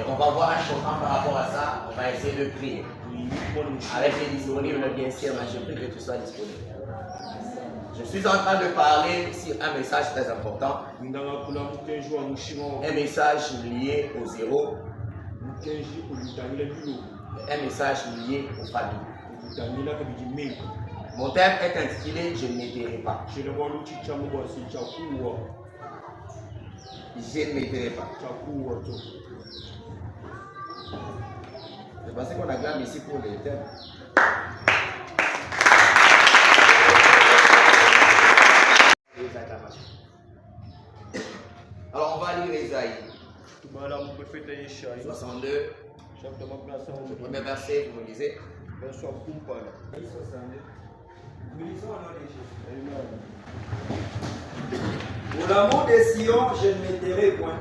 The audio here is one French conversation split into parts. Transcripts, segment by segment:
Et on va voir un changement par rapport à ça. On va essayer de prier. Avec les disponibles, bien sûr, mais je prie que tu sois disponible. Je suis en train de parler sur un message très important. Un message lié au zéro. Un message lié aux familles. Mon thème est intitulé Je ne m'étairai pas. Je ne m'étairai pas. Je pensais qu'on acclame ici pour les thèmes. Alors on va lire Esaïe 62. Le premier verset, vous me lisez. Pour l'amour de Sion, je ne m'étairai point.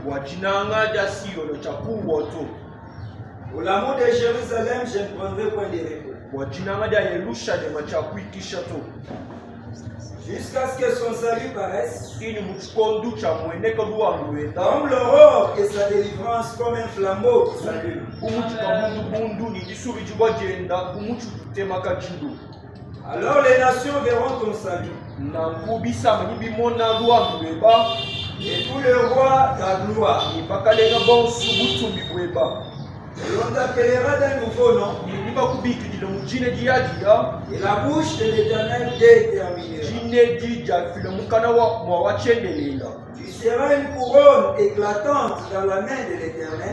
Pour l'amour de Jérusalem, je ne prendrai point de repos. Jusqu'à ce que son salut paraisse, comme l'aurore et sa délivrance comme un flambeau qui s'allume. Alors les nations verront ton salut, et tous les rois ta gloire. Et on t'appellera d'un nouveau nom, et la bouche de l'Éternel déterminera. Tu seras une couronne éclatante dans la main de l'Éternel,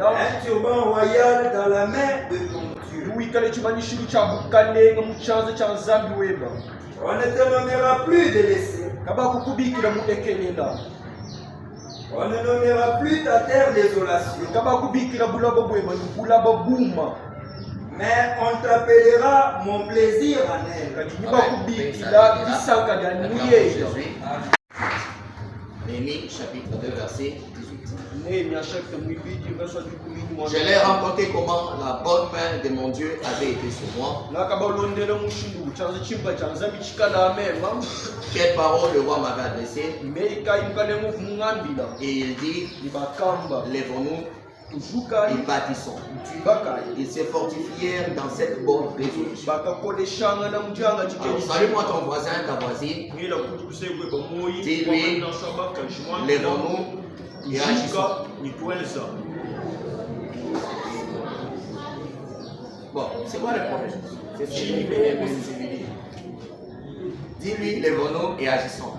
un turban royal dans la main de ton Dieu. On ne te nommera plus délaissé. On ne nommera plus ta terre désolation, mais on t'appellera mon plaisir en elle. Néhémie chapitre 2 verset 18. Je l'ai rencontré comment la bonne main de mon Dieu avait été sur moi. Quelle parole le roi m'avait adressée. Et il dit, lèvons-nous, ils bâtissons. Ils se fortifièrent dans cette bonne résolution. Alors, salue-moi ton voisin, ta voisine. Dis-lui, lèvons-nous et agissons. Bon, c'est quoi le problème? C'est ce que je vais vous dire. Dis-lui, lèvons-nous et agissons.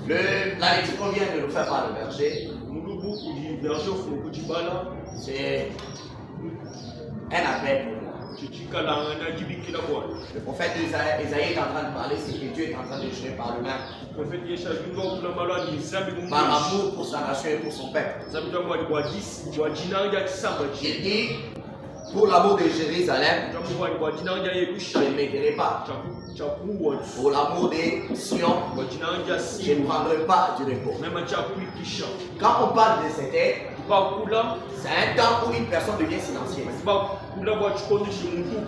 La lecture qu'on vient de nous faire par le verger, c'est un appel pour nous. Le prophète Esaïe est en train de parler, c'est que Dieu est en train de jurer par lui-même. Par amour pour sa nation et pour son peuple. Il dit, pour l'amour de Jérusalem, je ne m'étairai pas. Pour l'amour de Sion, je ne prendrai pas du repos. Quand on parle de cette aide, c'est un temps où une personne devient silencieuse.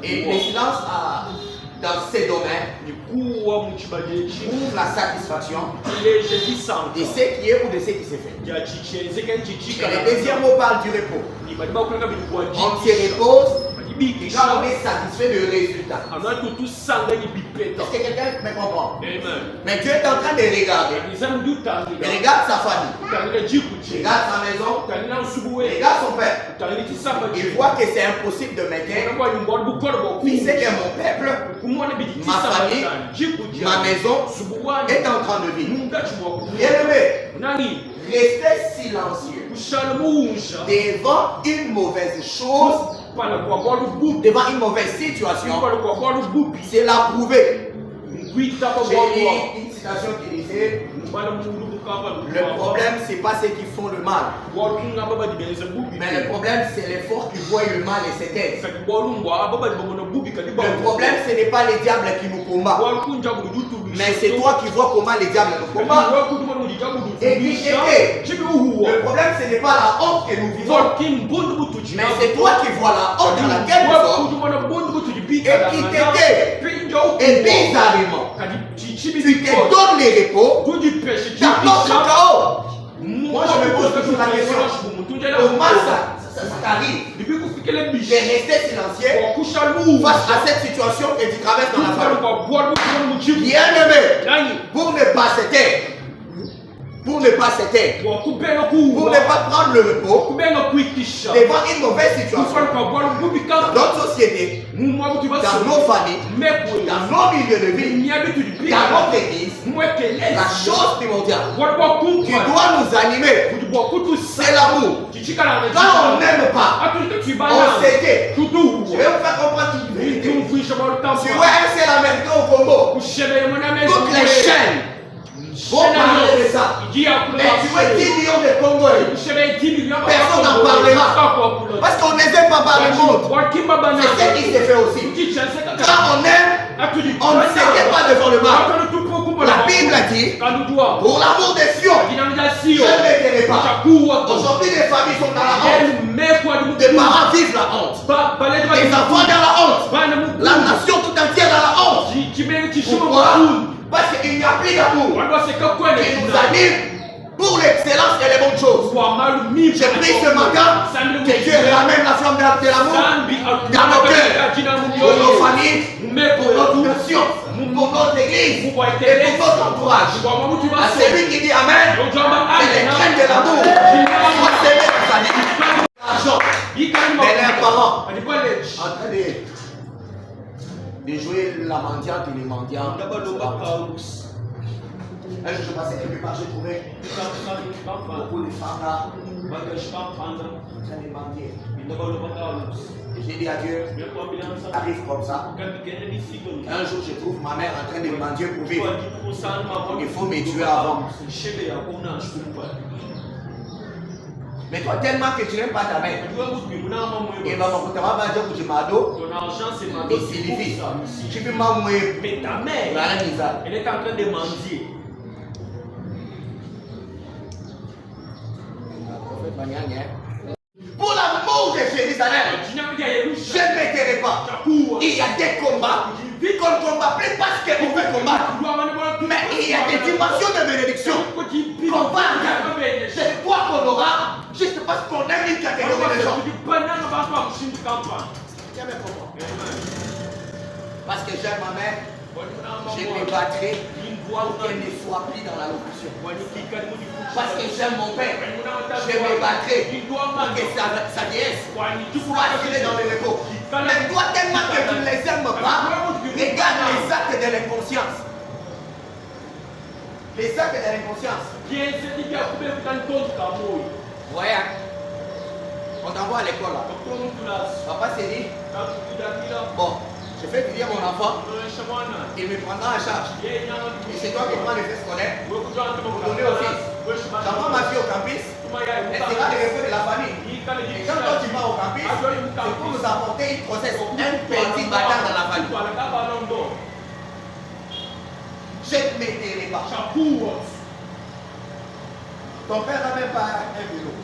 Et le silence dans ces domaines ouvre la satisfaction de ce qui est ou de ce qui s'est fait. Et le deuxième mot parle du repos. On se repose quand on est satisfait du résultat. Est-ce que quelqu'un me comprend? Mais Dieu est en train de regarder. Il regarde sa famille. Il regarde sa maison. Il regarde son père. Il voit que c'est impossible de maintenir. Il sait que mon peuple, ma famille, ma maison est en train de vivre. Bien-aimé, restez silencieux devant une mauvaise chose, devant une mauvaise situation, c'est l'approuver. J'ai lu une citation qui disait, le problème c'est pas ceux qui font le mal, mais le problème c'est les forts qui voient le mal et s'éteignent. Le problème ce n'est pas les diables qui nous combattent, mais c'est toi qui vois comment les diables nous combattent. Et le problème ce n'est pas la honte que nous vivons, mais c'est toi qui vois la honte dans laquelle nous sommes et qui t'aide. Et bizarrement, tu te donnes les repos, t'approches question. Au moins ça t'arrive de rester silencieux face à cette situation que tu traverses dans la famille. Bien-aimé, pour ne pas se taire, pour ne pas prendre le repos devant une mauvaise situation dans notre société, dans nos familles, dans nos milieux de vie, dans notre église, la chose primordiale qui doit nous animer, c'est l'amour. Quand on n'aime pas, on s'était. Je vais vous faire comprendre une vérité. Tu vois un seul Américain au Congo, toutes les chaînes vont parler de ça. Mais tu vois 10 millions de Congolais, personne n'en parlera. Parce qu'on ne sait pas parler le monde. C'est ce qui s'est fait aussi. Quand on aime, on ne s'était pas devant le mal. La Bible a dit, pour l'amour des Sion, je ne m'éteirai pas. Aujourd'hui, les familles sont dans la honte. Les parents vivent la honte. Les enfants dans la honte. La nation tout entière dans la honte. Pourquoi? Parce qu'il n'y a plus d'amour qui nous anime pour l'excellence et les bonnes choses. J'ai pris ce matin que Dieu ramène la flamme de l'amour dans nos cœurs, pour nos familles, pour notre nation, pour notre église et pour notre entourage. À celui qui dit Amen, c'est les graines de l'amour. On va s'aimer dans sa vie. L'argent. Mais les parents, en train de jouer la mendiante et les mendiants. Un jour, je passais quelque part, j'ai trouvé beaucoup de femmes là, en train de mendier. Et j'ai dit à Dieu, arrive comme ça. Un jour, je trouve ma mère en train de mendier pour vivre. Il faut me tuer avant. Mais toi, tellement que tu n'aimes pas ta mère, et maman, tu vas dire que tu m'as et c'est difficile. Tu peux m'envoyer. Mais ta mère, elle est en train de mendier. Pour l'amour de Jérusalem, je ne m'éteirai pas. Il y a des combats qu'on ne combat plus parce qu'on veut combattre. Mais il y a des dimensions de bénédiction qu'on va regarder. C'est quoi qu'on aura juste parce qu'on aime une catégorie de gens. Parce que j'aime ma mère, je me battrai pour qu'elle ne soit plus dans la locution. Parce que j'aime mon père, je me battrai pour que sa vieillesse soit assurée dans le repos. Mais toi, tellement que tu ne les aimes pas, regarde les actes de l'inconscience. Les actes de l'inconscience. Ouais, on t'envoie à l'école là. Papa s'est dit, bon, je fais étudier mon enfant, il me prendra en charge. Et c'est toi qui prends les frais scolaires pour donner au fils. J'envoie ma fille au campus, elle sera le reflet de la famille. Et quand toi tu vas au campus, c'est pour nous apporter une grossesse, un petit bâtard dans la famille. Je ne m'éteirai pas. Ton père n'a même pas un vélo.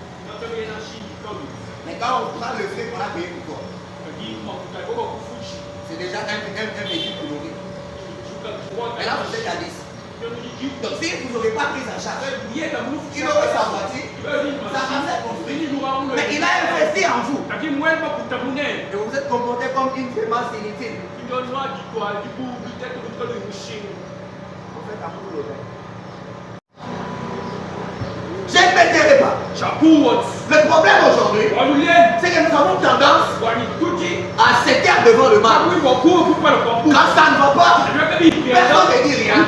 Mais quand on prend le frais qu'on a payé pour toi, c'est déjà un véhicule pour nourrir. Mais là, vous êtes à 10. Donc, si vous n'aurez pas pris en charge, il aurait sa voiture, sa recette construite. Mais il a investi en vous. Et vous êtes comporté comme une démence inutile. Vous faites amour pour le père. Je ne m'éteirai pas. Le problème aujourd'hui, c'est que nous avons tendance à se taire devant le mal. Quand ça ne va pas, personne ne dit rien.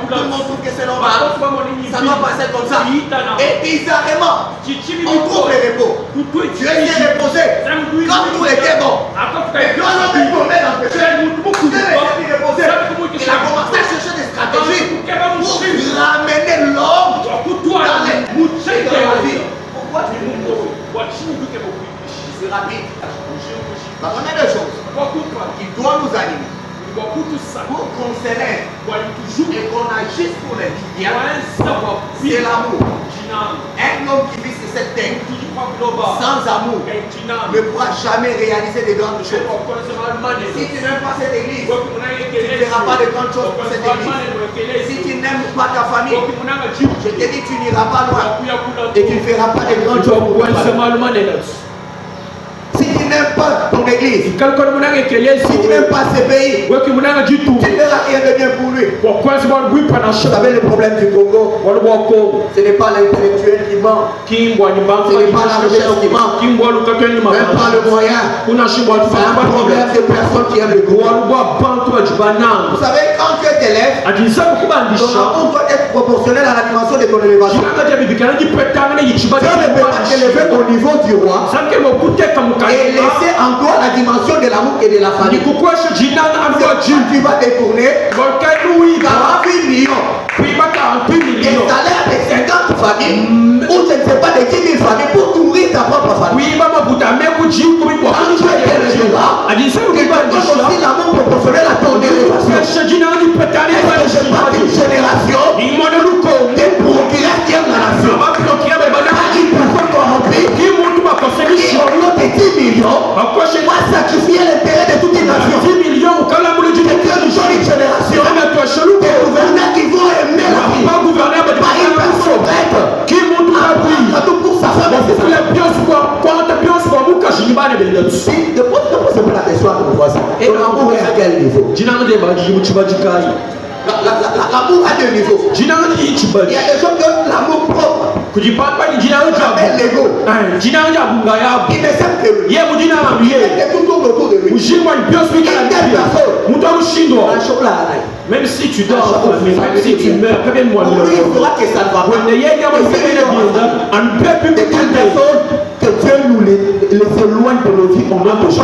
Tout le monde trouve que c'est normal. Ça doit passer comme ça. Et bizarrement, on trouve les repos. Dieu s'est reposé quand tout était bon. Et quand l'homme est tombé dans le péché, Dieu s'est reposé. Il a commencé à chercher des stratégies pour ramener l'homme dans les mouches de la vie. Pourquoi tu nous poses? C'est rapide. La première des choses qui doit nous animer pour qu'on s'élève et qu'on agisse pour les biens, c'est l'amour. Un homme qui vit sur cette terre sans amour ne pourra jamais réaliser de grandes choses. Si tu n'aimes pas cette église, tu ne feras pas de grandes choses pour cette église. Si tu n'aimes pas ta famille, Je t'ai dit, tu n'iras pas loin. Et tu ne feras pas de grandes choses. Si tu n'aimes pas ton église, si tu n'aimes pas ce pays, tu ne verras rien de bien pour lui. Vous savez le problème du Congo, ce n'est pas l'intellectuel qui ment, ce n'est pas la richesse qui ment, même pas le moyen. C'est un problème de personnes qui aiment le Congo. Vous savez, quand tu es élève, ton amour doit être proportionnel à la dimension de ton élévation. Tu ne peux pas t'élever au niveau du roi et laisser en toi la dimension de l'amour et de la famille. Tu vas détourner 48 millions. Et salaire de 50 familles, ou je ne sais pas de 10 000 familles pour nourrir ta propre famille. Quand tu es éleveur, tu donnes aussi l'amour proportionnel à ton élévation. Est-ce que je parle d'une génération des procureurs qui aiment la nation? Une personne corrompue qui au nom de 10 millions va sacrifier l'intérêt de toute une nation. C'est une jolie génération des gouverneurs qui vont aimer la vie. Pas une personne bête à tout pour sa femme. C'est pas la question à ton voisin. Ton amour est à quel niveau? L'amour a deux niveaux. Il y a des gens que l'amour propre. Il appelle l'ego. Il ne s'aime que lui. Il est tout autour de lui. Même si tu dors, même si tu meurs, préviens-moi. Il faudra que ça ne va pas. Que Dieu nous les éloigne de nos vies au nom de Jésus.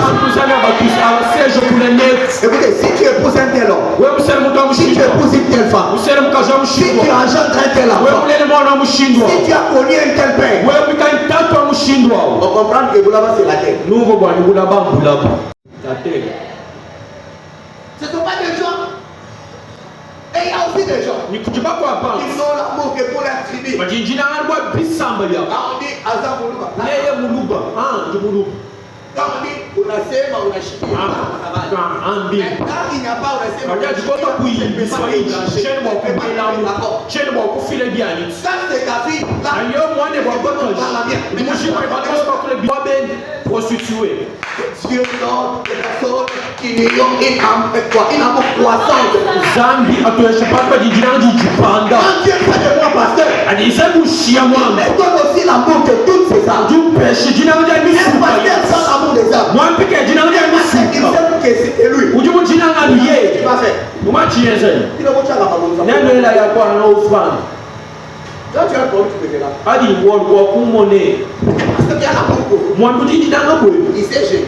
Écoutez, si tu épouses un tel homme, si tu épouses une telle femme, si tu engendres un tel enfant, si tu as connu un tel père, on comprend que Boulaba c'est la terre. Ce ne sont pas des gens. Et il y a aussi des gens. Ils ont l'amour que pour la tribu. Quand on dit Azamoulouba. Quand on dit Unasema, Unashiki. Quand il n'y a pas Unasema, ça c'est ta fille. Prostituée. Dieu donne des personnes qui n'ayant une amour croissante. Zambi atuesha papa jijinanji jipanda. Quand Dieu fait de moi pasteur, mais donne aussi l'amour de toutes ces âmes. Un pasteur sans l'amour des âmes. Il sait que c'était lui. Tu vas faire. Il quand tu as un problème, tu peux faire là. Parce que tu as l'amour pour vous. Il s'est gêné.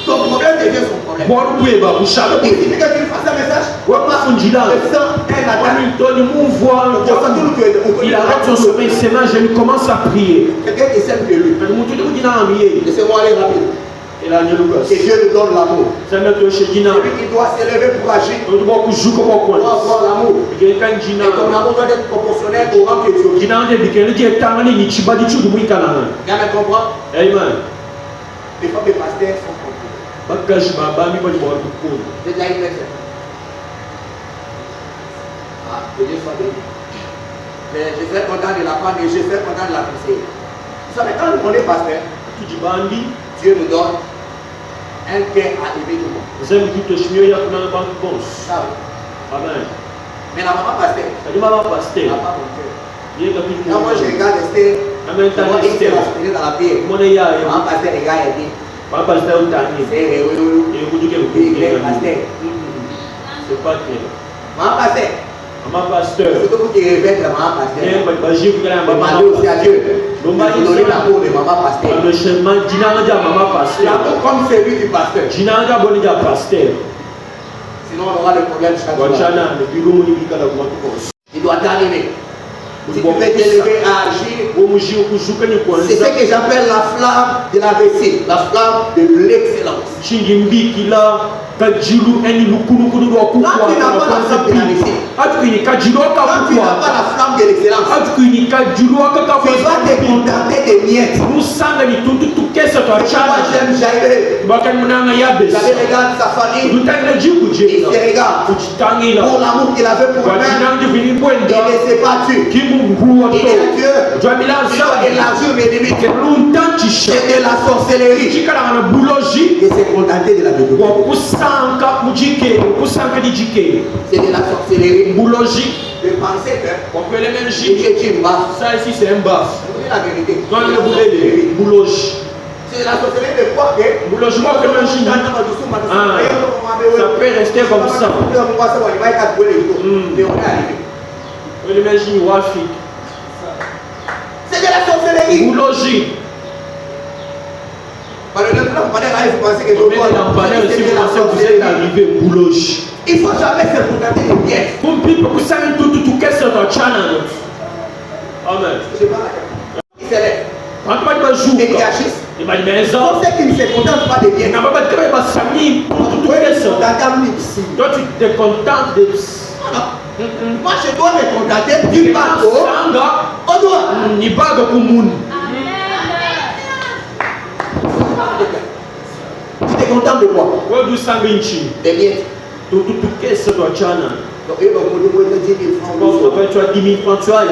Ton problème devient son problème. Il suffit que tu fasses un message. Le sang est la il arrête son sommeil, je lui commence à prier. Quelqu'un qui s'aime que lui. Laissez-moi aller rapide. Et Dieu nous donne l'amour. Celui qui doit s'élever pour agir doit avoir l'amour. Et ton amour doit être proportionnel au rang que Dieu. Viens me comprendre. Amen. Les femmes et pasteurs sont compliquées. C'est déjà une personne. Que Dieu soit béni. Mais je serais content de la prendre et je serais content de la pousser. Vous savez, quand on est pasteur, Dieu nous donne un cœur à aimer tout le monde. Amen. Mais la maman pasteur, elle n'a pas mon cœur. Quand moi je regarde Esther, moi il s'est aspiré dans la pierre. Maman pasteur regarde et dit, c'est pas clair. maman pasteur, Maman pasteur. c'est tout qui révèle la maman pasteur. Demandez aussi à Dieu de donner l'amour de maman pasteur. L'amour comme celui du pasteur. Sinon on aura des problèmes chaque jour. Il doit t'animer. Si tu veux t'élever à agir, c'est ce que j'appelle la flamme de la réussite, la flamme de l'excellence. Quand tu n'as pas la flamme de la réussite, tu n'as pas la flamme de l'excellence, tu dois te contenter des miettes. Moi j'aime Jaïré. J'avais regardé sa famille. Il se regarde. Pour l'amour qu'il avait pour lui-même, il ne s'est pas tué. Il est Dieu. Je dois élargir mes limites. C'est de la sorcellerie. Et c'est contenter de la Bible. C'est de la sorcellerie. De penser que c'est une baffe. Ça ici c'est un baf. C'est la vérité. C'est la sorcellerie de quoi que ça peut rester comme ça. Mais on est arrivé. C'est de la sorcellerie. Il faut jamais se contenter de bien. Amen. Il s'élève. Et il agisse. Pour ceux qui ne se contentent pas de bien. Toi tu te contentes de... Moi je dois me contenter du bateau au doigt. Tu te contentes de quoi? Des miettes. Donc tu as 10 000 francs, tu as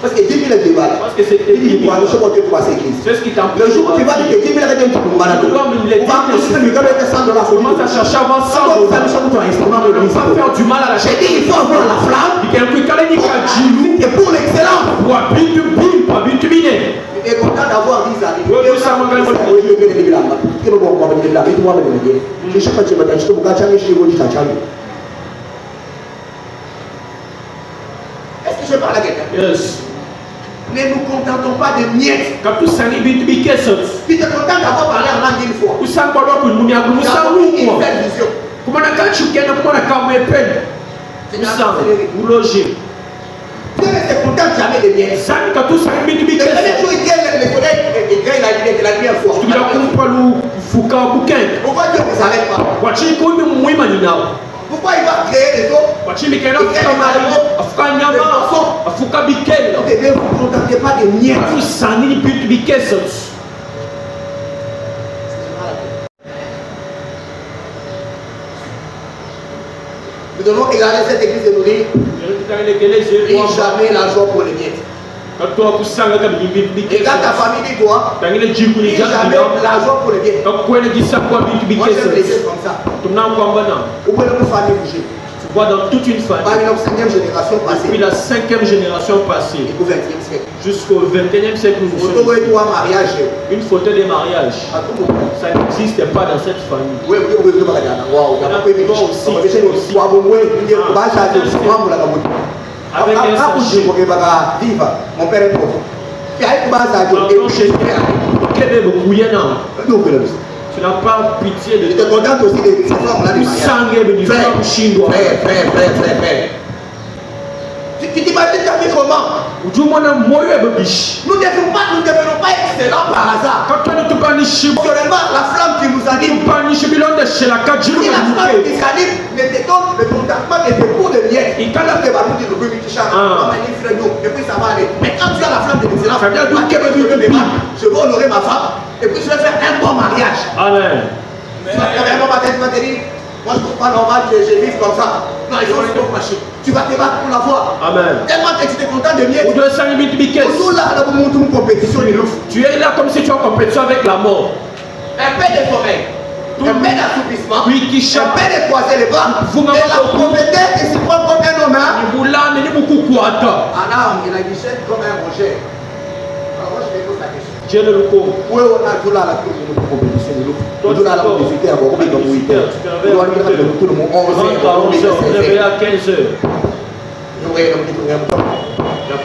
parce que 10 000 est débat. Parce que c'est c'est ce qui t'empêche. Le jour où tu vas dire que 10 000 est un truc malade, on va construire le gars avec 100 $. Commence à chercher avant 100 $. On va faire du mal à la chaîne. Il faut avoir la flamme. Et pour l'excellence. Tu es content d'avoir 10 amis. Est-ce que je parle à quelqu'un? Yes. Ne nous contentons pas de miettes. Tu te contentes d'avoir parlé en langue une fois. Une seule vision. Dieu ne se contente jamais de miettes. Le premier jour, il gagne les soleils et il gagne la lumière forte. Pourquoi Dieu ne s'arrête pas? Pourquoi il va créer les eaux? Donc ne vous contentez pas de miettes. Nous devons regarder cette église et nous dire, et jamais la joie pour les miettes. Et quand ta famille dit toi, et jamais la joie pour les miettes. Moi j'aime les choses comme ça. Où est notre famille bouger? Dans toute une famille. Depuis la 5e génération passée jusqu'au 21e siècle, nous sommes une photo de mariage. Ça n'existe pas dans cette famille. Avec un sachet. Mon père est pauvre. Tu n'as pas pitié de... Tu te contentes aussi de ces formes-là du mariage. Frère. Tu t'imagines ta vie comment? Nous ne devenons pas excellents par hasard. Seulement la flamme qui nous anime. Si la flamme qui nous anime ne te donne le contentement et le goût de miettes. Et puis ça va aller. Mais quand tu as la flamme de l'excellence, je vais honorer ma femme et puis je vais faire un bon mariage. Amen. Tu vas te réveiller un matin, tu vas te dire, moi je ne trouve pas normal que je vive comme ça. Non, il faut se marcher. Tu vas te battre pour la foi. Amen. Tellement que tu te contentes de miettes. Tu es là comme si tu es en compétition avec la mort. Un peu de sommeil, un peu d'assouplissement, Oui, qui un peu de croiser les bras, et la pauvreté qui se prend comme un homme. Anna, il a guichet comme un Roger. Alors moi je vais poser la question. Dieu le pauvre. Où est on a tout là la compétition de l'eau? On a la publicité à Bordeaux, comme vous dites. On doit dire que tout le monde 11 à 15 heures. Il n'y a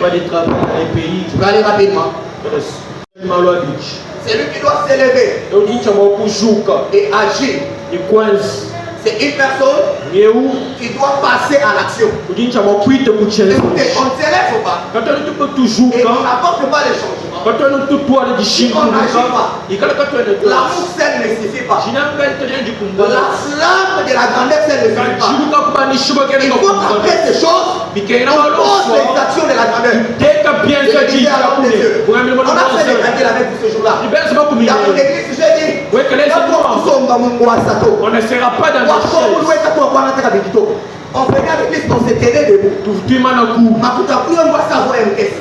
pas de travail dans les pays. Tu vas aller rapidement. C'est lui qui doit s'élever et agir. C'est une personne qui doit passer à l'action. On ne s'élève pas et on n'apporte pas les changements. Quand on a tout toit de chine, on n'agit pas. L'amour seul ne suffit pas. La flamme de la grandeur seule ne suffit pas. Il faut qu'après ces choses, on pose l'exaction de la grandeur. On a fait des calculs avec vous ce jour-là. Dans mon église, je dis, on ne sera pas dans la chaise. on venait avec l'église, on se tenait debout.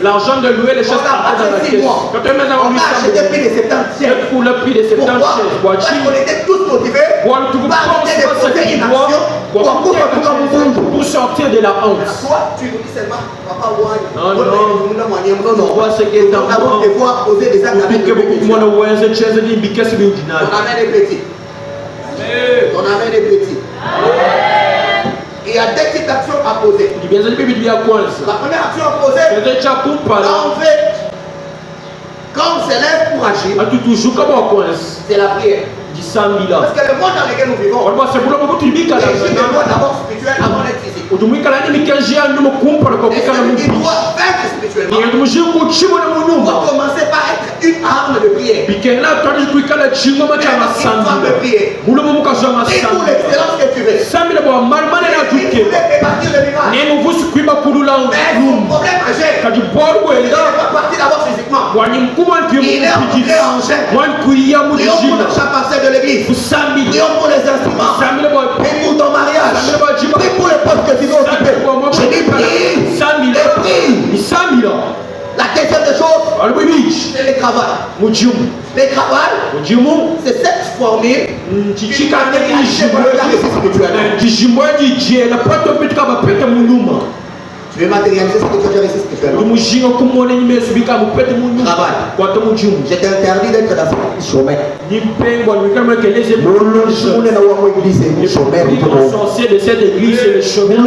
L'argent de louer les chaises dans la caisse. Quand on a acheté plus de 70 chaises. Pour le prix de 70 chaises. Parce qu'on était tous motivés par l'idée de poser une action pour sortir de la honte. Toi, tu nous dis seulement, papa, non. Vois ce qui est en moi. devoir poser des actes avec le petit. On amène des petits. On amène des petits. Il y a deux types d'actions à poser. La première action à poser, quand on s'élève pour agir, c'est la prière. Parce que le monde dans lequel nous vivons, il doit d'abord spirituel avant d'être physique. Tu dois vaincre spirituellement. On va commencer par être une arme de prière. Une femme de prière. Et pour l'excellence que tu veux. Et partir le miracle. Mais son problème majeur, il n'est pas parti d'abord physiquement. Il est entré en chair. Prions pour le chat passé de l'église. Prions pour les instruments. Et pour ton mariage. Prie pour les postes que tu dois occuper. Je dis prie. La deuxième des choses, c'est le travail. Le travail, c'est cette formule qui caractérise le réalisme spirituel. Tu veux matérialiser ce que tu as réussi spirituellement. Travail. Je t'interdis d'être dans ce chemin. Sorcier de cette église, c'est le chômeur.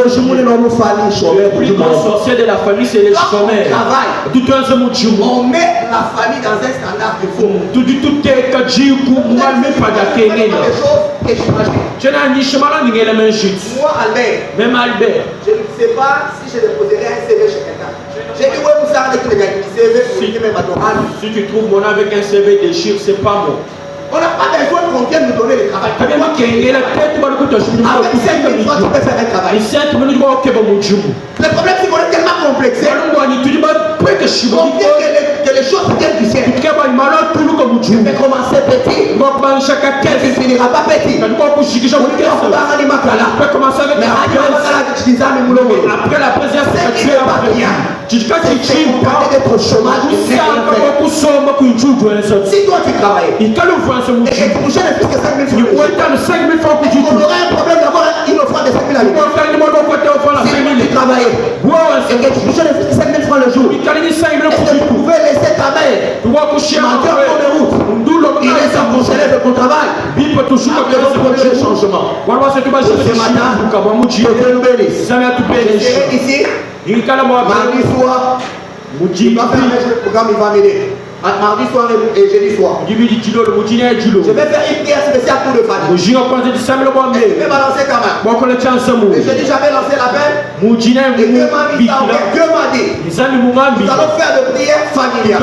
Sorcier de la famille, c'est le chômeur. On met la famille dans un standard de faux. Moi, Albert, même Albert, je ne sais pas si je déposerai un CV chez quelqu'un. J'ai dit, ouais, vous savez que les gars, si tu trouves mon avec un CV déchire, c'est pas moi. On n'a pas besoin qu'on vienne nous donner le travail. Avec 5 000 francs, tu peux faire un travail. Le problème, c'est qu'on est tellement complexé. On vient que les choses viennent du ciel. Tu peux commencer petit. Tu ne finiras pas petit. Après la présence, tu es pas bien. Tu pas d'être au chômage. Si toi tu travailles et que tu touches plus que 5 000 francs, on aurait un problème d'avoir une offrande de 5 000 à l'heure. Si tu travailles et que tu touches plus que 5 000 francs le jour, et que tu pouvais laisser ta mère menteur pour les routes, il laisse à ton chef de ton travail, après produire le changement. Ce matin, je te nous bénisse. Je serai ici mardi soir. Il va faire un programme, il va m'aider. Mardi soir et jeudi soir. Je vais faire une prière spéciale pour le famille. Je vais balancer quand même. Et je dis j'avais lancé l'appel. Et Dieu m'a dit nous allons faire de prière familiale.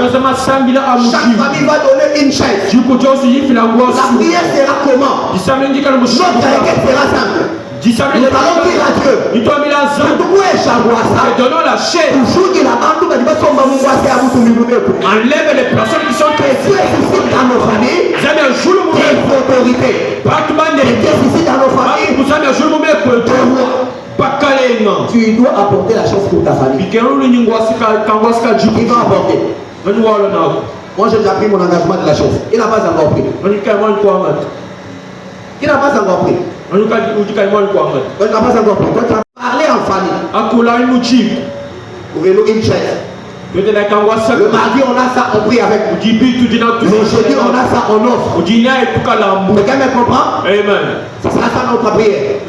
Chaque famille va donner une chaise. La prière sera comment? Notre requête sera simple. Nous allons dire à Dieu. Et donnons la chaise. Enlève les personnes qui sont dans nos familles. Des autorités. Dans nos familles. Tu dois apporter la chaise pour ta famille. Qui va apporter? Moi j'ai déjà pris mon engagement de la chaise. Il n'a pas encore pris. Il n'a pas encore pris. Tu n'as parlé en famille. Ouvrez-nous une chaise. Le mardi on a ça, on prie avec vous. Le jeudi on a ça, on offre. Quelqu'un me comprend? Amen. Ça sera ça notre prière.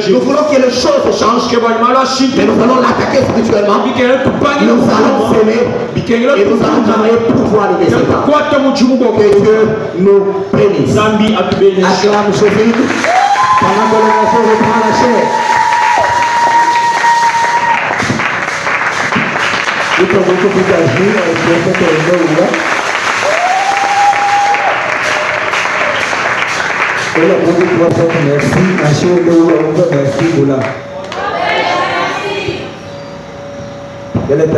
Nous voulons que les choses changent. Mais nous allons l'attaquer spirituellement. Nous allons s'aimer. Et nous allons travailler pour voir les résultats. Que Dieu nous bénisse. Acclame Jésus. Pendant que le morceau reprend la chair. Nous avons beaucoup d'agir, je vais faire un là. Et la première fois, merci. Achille, merci pour là. Quel est